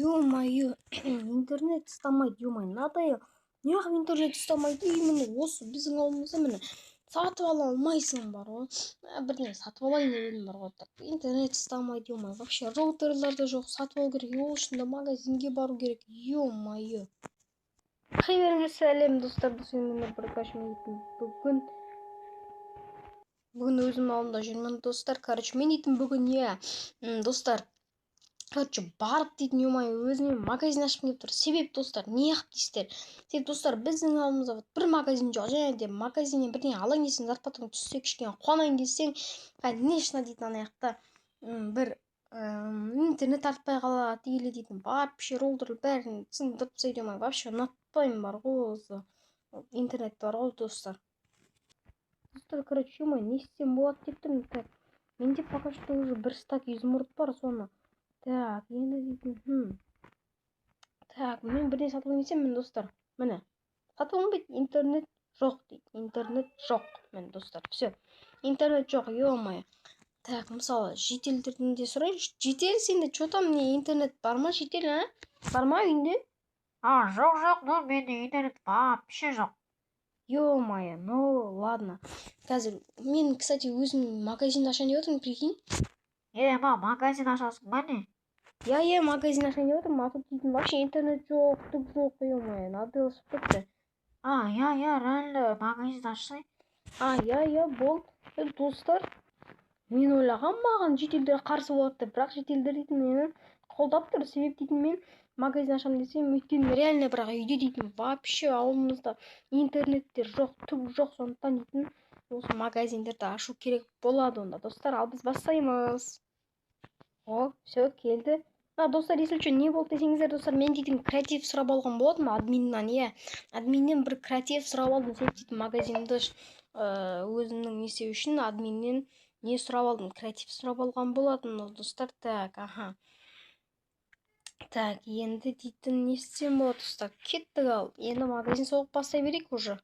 Ё-моё, интернет ұстамайды, ё-моё, мынадай неғып интернет ұстамайды, міне осы біздің ауылымызда міне сатып ала алмайсың бар ғой. Бірдеңе сатып алайын деп едім бар ғой. Интернет ұстамайды, ё-моё, вообще роутерлер де жоқ, сатып алу керек, ол үшін де магазинге бару керек, ё-моё. Қайберіңіз сәлем достар, бұл сенің нөмір бір кашмейтін бүгін өзім ауылымда жүрмін достар. Короче, мен дейтін бүгін достар, барып дейтін ё-моё, өзіме магазин ашқым келіп тұр. Себеп достар, не қып дейсіздер? Себеп достар, біздің ауылымызда бір магазин жоқ. Және де магазиннен бірдеңе алайын десең, зарплатаң түссе кішкене қуанайын десең, конечно дейтін ана жақта бір интернет тартпай қалады или дейтін вообще роутер бәрін сындырып тастайды, ё-моё, вообще ұнатпаймын бар ғой осы интернет бар ғой достар. Достар, короче, ё-моё, не істесем болады деп тұрмын. Так, менде пока что уже бір стак изумруд бар, соны. Так, енді дейтін, так, мен бірден сатып алайын десем, мен достар, міне, сатып алмайды, интернет жоқ дейді, интернет жоқ, мен достар, все, интернет жоқ, ё-моё. Так, мысалы, жителдерден де сұрайыншы, жител, сенде что там, не интернет бар ма, жител, а? Бар ма үйінде? Жоқ, ну менде интернет вообще жоқ. Ё-моё, ну ладно. Қазір мен, кстати, өзім магазин ашайын деп отырмын, прикинь. Магазин ашасың ба не? Я магазин ашайын деп отырмын, а тут дейтін вообще интернет жоқ, түк жоқ, ё-моё, надо ысып кетті. Я реально магазин ашсай. Я болды. Достар, мен ойлағам маған жителдер қарсы болады деп, бірақ жителдер дейтін мені қолдап тұр. Себеп дейтін мен магазин ашам десем, өйткені реально бірақ үйде дейтін вообще ауылымызда интернеттер жоқ, түк жоқ, сондықтан дейтін осы магазиндерді ашу керек болады онда. Достар, ал біз бастаймыз. О, все, келді. Достар, если что, не болды десеңіздер, достар, мен дейтін креатив сұрап алған болатынмын админнен, админнен бір креатив сұрап алдым. Себеп дейтін магазинді өзімнің не істеу үшін админнен не сұрап алдым, креатив сұрап алған болатын достар. Так, так, енді дейтін не істесем болады достар, кеттік. Ал енді магазин соғып бастай берейік уже.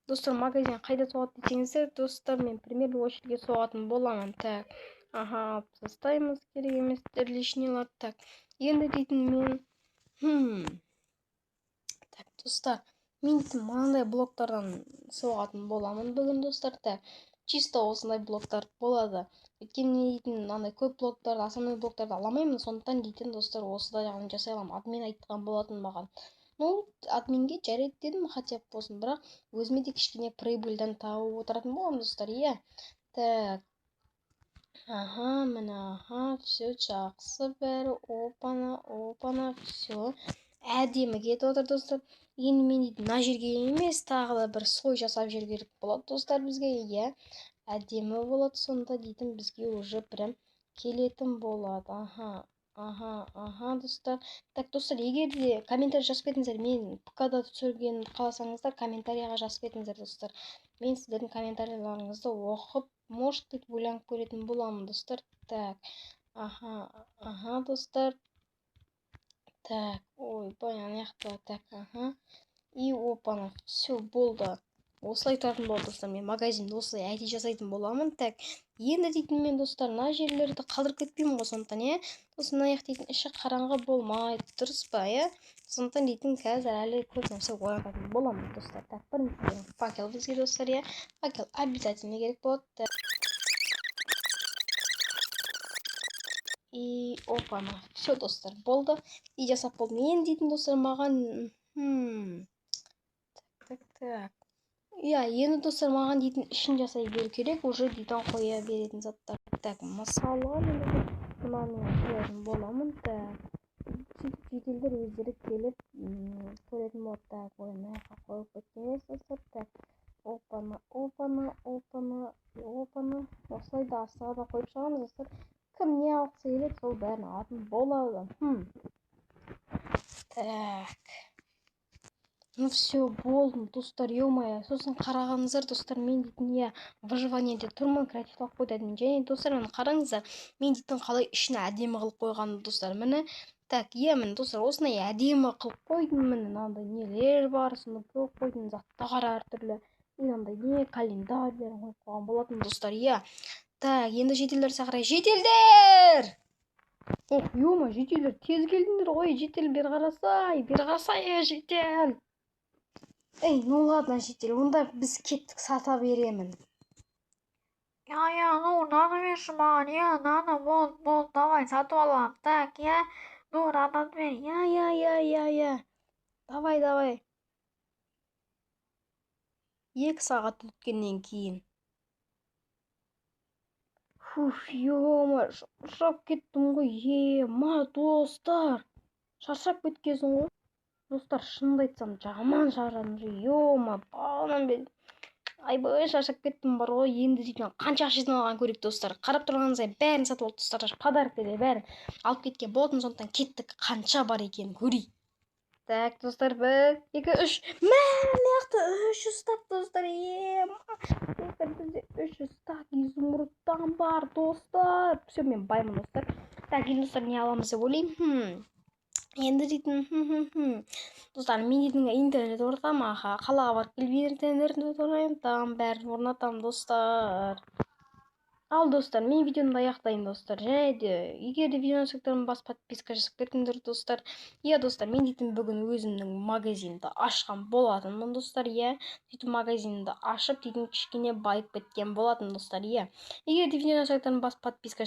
Достар, магазин қайда соғады десеңіздер, достар, мен примерно очередьге соғатын боламын. Так, алып тастаймыз керек емес лишнилар. Так, енді дейтін мен так, достар, мен дейтін мынандай блоктардан соғатын боламын бүгін достар. Так, чисто осындай блоктар болады. Өйткені дейтін мынандай көп блоктарды, основной блоктарды аламаймын, сондықтан дейтін достар осыдай жағын жасай аламын. Админ айтқан болатын маған. Ну, админге жарайды дедім, хотя бы болсын, бірақ өзіме де кішкене прибыльдан тауып отыратын боламын достар. Иә. Так, міне, все жақсы бәрі, опана, все әдемі кетіп отыр достар. Енді мен дейтін мына жерге емес, тағы да бір слой жасап жіберу керек болады достар бізге. Иә, әдемі болады, сонда дейтін бізге уже прям келетін болады. Достар. Так, достар, егер де комментарий жазып кетіңіздер, мен ПК-да түсіргенімді қаласаңыздар, комментарийға жазып кетіңіздер достар. Мен сіздердің комментарийларыңызды оқып, может деп ойланып көретін боламын достар. Так, достар. Так, ойбай, ана жақта, так, и опана, все болды. Осылай тұратын болды достар, мен магазинді осылай әйте жасайтын боламын. Так, енді дейтін мен достар, мына жерлерді қалдырып кетпеймін ғой, сондықтан, иә. Сосын мына жақта дейтін іші қараңғы болмайды, дұрыс па, иә. Сондықтан дейтін қазір әлі көп нәрсе ойланатын боламын достар. Так, біріншіден факел бізге достар, иә. Факел обязательно керек болады. И опана, все достар, болды. И жасап болдым. Енді дейтін достар маған так. Иә, енді достар маған дейтін ішін жасай беру керек, уже дейтін қоя беретін заттар. Так, мысалы мынаны қоятын боламын. Так, жителдер өздері келіп көретін болады. Так, мына жаққа қойып кеткен достар. Так, опана. Осылай да астыға да қойып шығамыз достар. Кім не алғысы келеді, сол бәрін алатын болады. Так. Ну все, болдым достар, ё-моё. Сосын қарағаныңыздар достар, мен дейтін выживаниеде тұрмын, креатив алып қойдым. Және достар, мені қараңыздар, мен дейтін қалай ішіне әдемі қылып қойғанымды достар. Міне, так, міне достар, осындай әдемі қылып қойдым. Міне мынандай нелер бар, соны көп қойдым, заттар әртүрлі. Мынандай не календарьлер қойып қойған болатын достар. Так, енді жителдер шақырайық. Жителдер! Ох, ё-мо, жетелер, тез келдіңдер ғой, жетел, бері қарасай, жетел. Эй, ну ладно, жетел, онда біз кеттік, сата беремін. Я, ну, надо берші маған, я, надо, бол, давай, сатып аламын. Так, я, ну, надо бер, Я. Давай. 2 сағат өткеннен кейін. Ё-мо, шаршап кеттім ғой, достар. Шаршап кеткенсің ғой. Достар, шынымды айтсам, жаман шаршадым. Ё-мо, балынан бері. Айбай шаршап кеттім бар ғой. Енді дейтін қанша ақша жиналған көрейік, достар. Қарап тұрғаныңыздай бәрін сатып алды, достар. Подарок деді, бәрін алып кеткен болатын, сондықтан кеттік. Қанша бар екенін көрейік. Так, достар, 1, 2, 3. Мықты 300 стак, достар. Достар, бізде 300 стак изумрудтан бар, достар. Все, мен баймын, достар. Так, енді достар, не аламыз деп ойлаймын. Енді дейтін, достар, мен дейтін интернет орнатамын, қалаға барып келіп интернет орнатамын, бәрін орнатамын, достар. Ал, достар, мен видеоны аяқтайын, достар. Және де, егер де видеоны сақтарым бас подписка жасап кетіңдер, достар. Иә, достар, мен дейтін бүгін өзімнің магазинді ашқан болатынмын, достар. Иә, дейтін магазинді ашып, дейтін кішкене байып кеткен болатын, достар. Иә, егер де видеоны сақтарым бас подписка